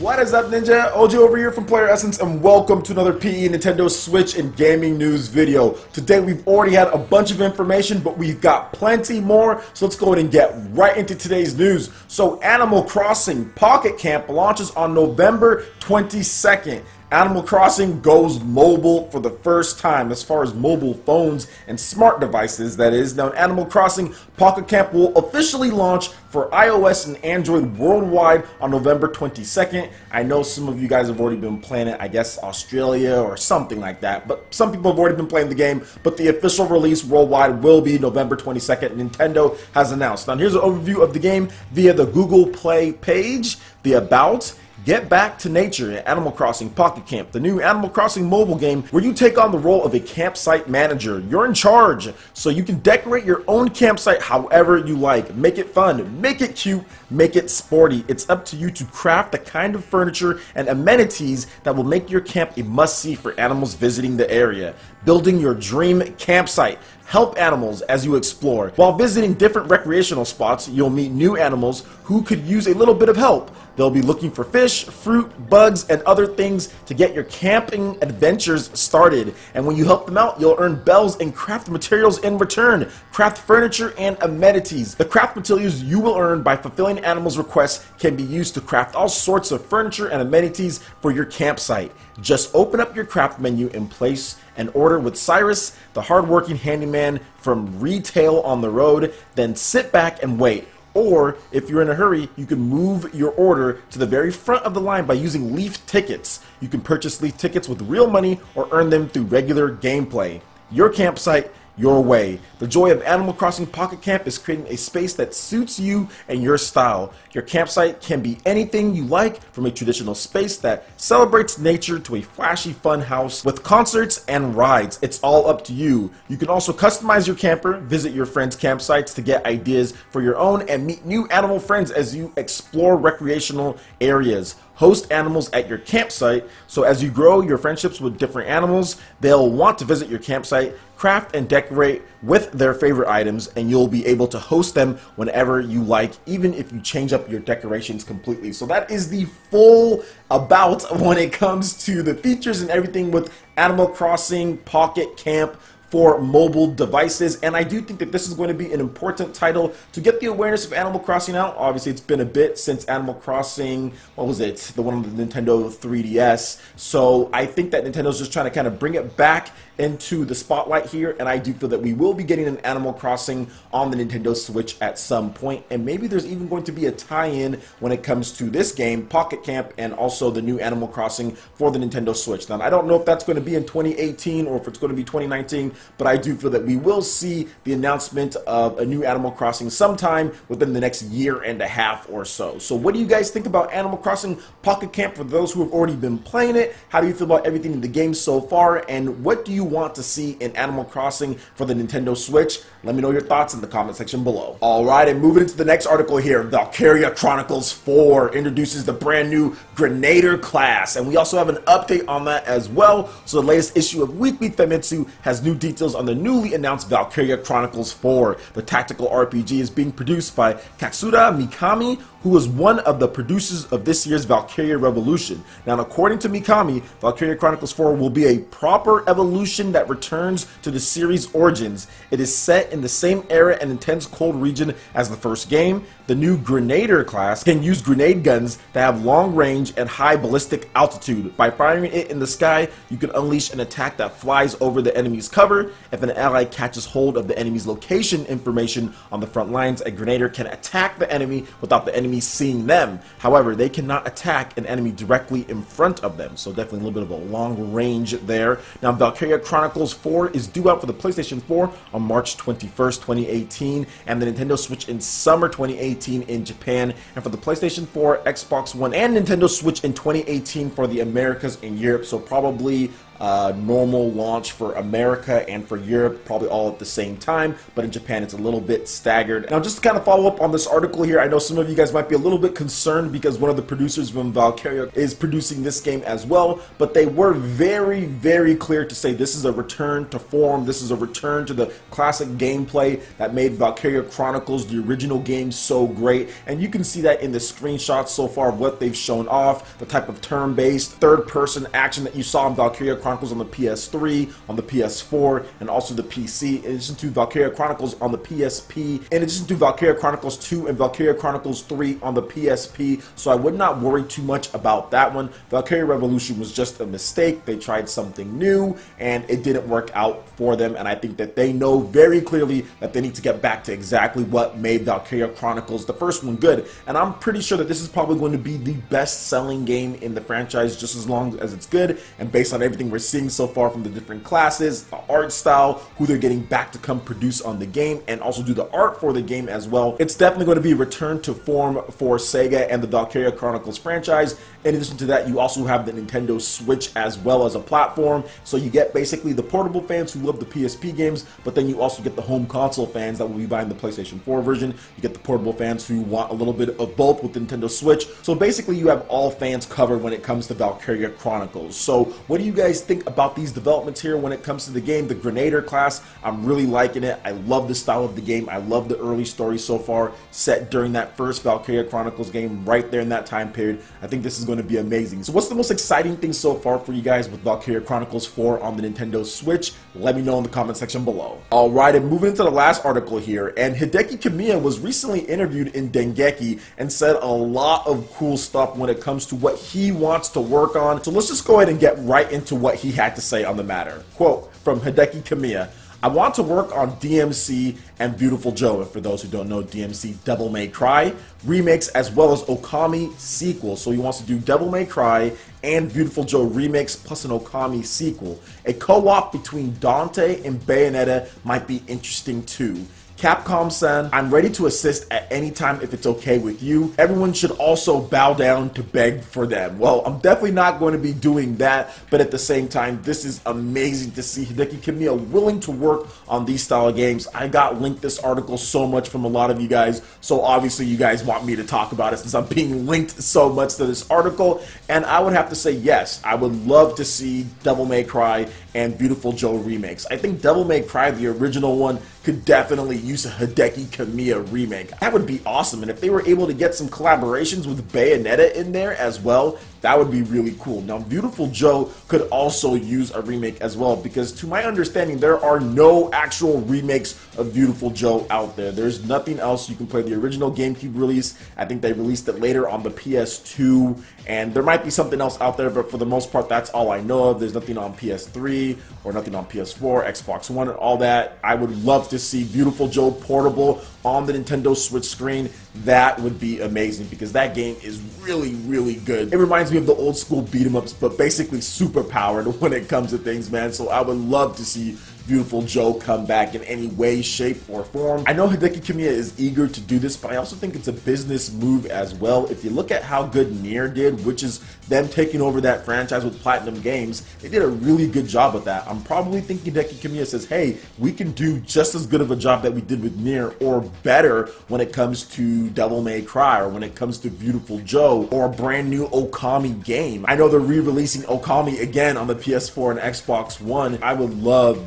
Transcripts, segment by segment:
What is up, Ninja? OG over here from Player Essence, and welcome to another PE Nintendo Switch and gaming news video. Today we've already had a bunch of information, but we've got plenty more, so let's go ahead and get right into today's news. So Animal Crossing Pocket Camp launches on November 22nd. Animal Crossing goes mobile for the first time as far as mobile phones and smart devices, that is. Now, Animal Crossing Pocket Camp will officially launch for iOS and Android worldwide on November 22nd. I know some of you guys have already been playing it, I guess Australia or something like that, but some people have already been playing the game, but the official release worldwide will be November 22nd, Nintendo has announced. Now, here's an overview of the game via the Google Play page, the About. Get back to nature in Animal Crossing Pocket Camp, the new Animal Crossing mobile game where you take on the role of a campsite manager. You're in charge, so you can decorate your own campsite however you like. Make it fun, make it cute, make it sporty. It's up to you to craft the kind of furniture and amenities that will make your camp a must-see for animals visiting the area. Building your dream campsite. Help animals as you explore. While visiting different recreational spots, you'll meet new animals who could use a little bit of help. They'll be looking for fish, fruit, bugs, and other things to get your camping adventures started. And when you help them out, you'll earn bells and craft materials in return. Craft furniture and amenities. The craft materials you will earn by fulfilling animals' requests can be used to craft all sorts of furniture and amenities for your campsite. Just open up your craft menu and place an order with Cyrus, the hardworking handyman from Retail on the Road, then sit back and wait. Or, if you're in a hurry, you can move your order to the very front of the line by using Leaf Tickets. You can purchase Leaf Tickets with real money or earn them through regular gameplay. Your campsite, your way. The joy of Animal Crossing Pocket Camp is creating a space that suits you and your style. Your campsite can be anything you like, from a traditional space that celebrates nature to a flashy fun house with concerts and rides. It's all up to you. You can also customize your camper, visit your friends' campsites to get ideas for your own, and meet new animal friends as you explore recreational areas. Host animals at your campsite, so as you grow your friendships with different animals, they'll want to visit your campsite, craft and decorate with their favorite items, and you'll be able to host them whenever you like, even if you change up your decorations completely. So that is the full about when it comes to the features and everything with Animal Crossing Pocket Camp for mobile devices. And I do think that this is going to be an important title to get the awareness of Animal Crossing out. Obviously, it's been a bit since Animal Crossing, what was it, the one on the Nintendo 3DS. So I think that Nintendo's just trying to kind of bring it back into the spotlight here, and I do feel that we will be getting an Animal Crossing on the Nintendo Switch at some point, and maybe there's even going to be a tie-in when it comes to this game, Pocket Camp, and also the new Animal Crossing for the Nintendo Switch. Now, I don't know if that's going to be in 2018 or if it's going to be 2019, but I do feel that we will see the announcement of a new Animal Crossing sometime within the next year and a half or so. So what do you guys think about Animal Crossing Pocket Camp for those who have already been playing it? How do you feel about everything in the game so far, and what do you want to see in Animal Crossing for the Nintendo Switch? Let me know your thoughts in the comment section below. Alright, and moving into the next article here, Valkyria Chronicles 4 introduces the brand new Grenader class, and we also have an update on that as well. So the latest issue of Weekly Famitsu has new details on the newly announced Valkyria Chronicles 4. The tactical RPG is being produced by Katsuda Mikami, who was one of the producers of this year's Valkyria Revolution. Now, according to Mikami, Valkyria Chronicles 4 will be a proper evolution that returns to the series' origins. It is set in the same era and intense cold region as the first game. The new Grenader class can use grenade guns that have long range and high ballistic altitude. By firing it in the sky, you can unleash an attack that flies over the enemy's cover. If an ally catches hold of the enemy's location information on the front lines, a Grenader can attack the enemy without the enemy seeing them. However, they cannot attack an enemy directly in front of them, so definitely a little bit of a long range there. Now, Valkyria Chronicles 4 is due out for the PlayStation 4 on March 21st, 2018, and the Nintendo Switch in summer 2018 in Japan, and for the PlayStation 4, Xbox One, and Nintendo Switch in 2018 for the Americas and Europe. So probably normal launch for America and for Europe, probably all at the same time, but in Japan it's a little bit staggered. Now, just to kind of follow up on this article here, I know some of you guys might be a little bit concerned because one of the producers from Valkyria is producing this game as well, but they were very, very clear to say this is a return to form, this is a return to the classic gameplay that made Valkyria Chronicles, the original game, so great. And you can see that in the screenshots so far of what they've shown off, the type of turn-based third-person action that you saw in Valkyria Chronicles on the PS3, on the PS4, and also the PC, in addition to Valkyria Chronicles on the PSP, in addition to Valkyria Chronicles 2 and Valkyria Chronicles 3 on the PSP, so I would not worry too much about that one. Valkyria Revolution was just a mistake. They tried something new, and it didn't work out for them, and I think that they know very clearly that they need to get back to exactly what made Valkyria Chronicles, the first one, good. And I'm pretty sure that this is probably going to be the best-selling game in the franchise, just as long as it's good, and based on everything we're seeing so far from the different classes, the art style, who they're getting back to come produce on the game, and also do the art for the game as well. It's definitely going to be a return to form for Sega and the Valkyria Chronicles franchise. In addition to that, you also have the Nintendo Switch as well as a platform, so you get basically the portable fans who love the PSP games, but then you also get the home console fans that will be buying the PlayStation 4 version. You get the portable fans who want a little bit of both with the Nintendo Switch. So basically you have all fans covered when it comes to Valkyria Chronicles. So what do you guys think about these developments here when it comes to the game? The Grenadier class, I'm really liking it. I love the style of the game. I love the early story so far, set during that first Valkyria Chronicles game, right there in that time period. I think this is going to be amazing. So what's the most exciting thing so far for you guys with Valkyria Chronicles 4 on the Nintendo Switch? Let me know in the comment section below. Alright, and moving into the last article here, and Hideki Kamiya was recently interviewed in Dengeki and said a lot of cool stuff when it comes to what he wants to work on. So let's just go ahead and get right into what he had to say on the matter. Quote from Hideki Kamiya: I want to work on DMC and Viewtiful Joe, and for those who don't know, DMC, Devil May Cry remakes, as well as Okami sequel. So he wants to do Devil May Cry and Viewtiful Joe remakes plus an Okami sequel. A co-op between Dante and Bayonetta might be interesting too. Capcom-san, I'm ready to assist at any time if it's okay with you. Everyone should also bow down to beg for them. Well, I'm definitely not going to be doing that, but at the same time, this is amazing to see Hideki Kamiya willing to work on these style of games. I got linked this article so much from a lot of you guys, so obviously you guys want me to talk about it since I'm being linked so much to this article, and I would have to say yes, I would love to see Devil May Cry and Viewtiful Joe remakes. I think Devil May Cry, the original one, could definitely use a Hideki Kamiya remake. That would be awesome, and if they were able to get some collaborations with Bayonetta in there as well, that would be really cool. Now, Viewtiful Joe could also use a remake as well, because to my understanding, there are no actual remakes of Viewtiful Joe out there. There's nothing else. You can play the original GameCube release. I think they released it later on the PS2, and there might be something else out there, but for the most part, that's all I know of. There's nothing on PS3 or nothing on PS4, Xbox One, and all that. I would love to see Viewtiful Joe portable on the Nintendo Switch screen. That would be amazing, because that game is really, really good. It reminds me of the old school beat 'em ups, but basically super powered when it comes to things, man. So I would love to see Viewtiful Joe come back in any way, shape, or form. I know Hideki Kamiya is eager to do this, but I also think it's a business move as well. If you look at how good Nier did, which is them taking over that franchise with Platinum Games, they did a really good job with that. I'm probably thinking Hideki Kamiya says, hey, we can do just as good of a job that we did with Nier, or better when it comes to Devil May Cry, or when it comes to Viewtiful Joe, or a brand new Okami game. I know they're re-releasing Okami again on the PS4 and Xbox One. I would love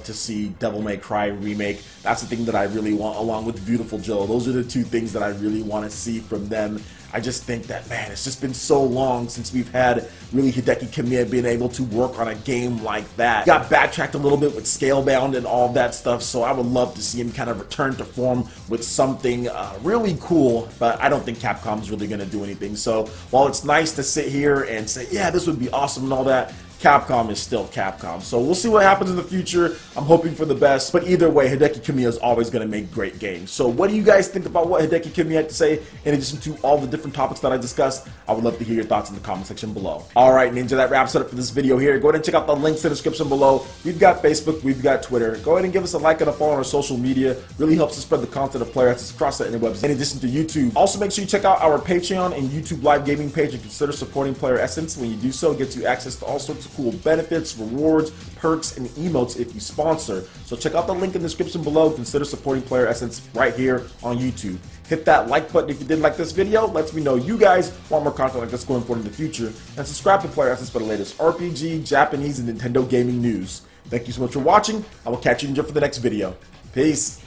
to see Devil May Cry remake. That's the thing that I really want, along with Viewtiful Joe. Those are the two things that I really want to see from them. I just think that, man, it's just been so long since we've had really Hideki Kamiya being able to work on a game like that. Got backtracked a little bit with Scalebound and all that stuff, so I would love to see him kind of return to form with something really cool, but I don't think Capcom's really going to do anything. So while it's nice to sit here and say, yeah, this would be awesome and all that, Capcom is still Capcom. So we'll see what happens in the future. I'm hoping for the best. But either way, Hideki Kamiya is always going to make great games. So what do you guys think about what Hideki Kamiya had to say in addition to all the different topics that I discussed? I would love to hear your thoughts in the comment section below. Alright, Ninja, that wraps it up for this video here. Go ahead and check out the links in the description below. We've got Facebook, we've got Twitter. Go ahead and give us a like and a follow on our social media. Really helps us spread the content of Player Essence across the interwebs, in addition to YouTube. Also, make sure you check out our Patreon and YouTube live gaming page and consider supporting Player Essence. When you do so, it gets you access to all sorts of cool benefits, rewards, perks, and emotes if you sponsor. So check out the link in the description below. Consider supporting Player Essence right here on YouTube. Hit that like button if you did like this video. Lets me know you guys want more content like this going forward in the future. And subscribe to Player Essence for the latest RPG, Japanese, and Nintendo gaming news. Thank you so much for watching. I will catch you in for the next video. Peace.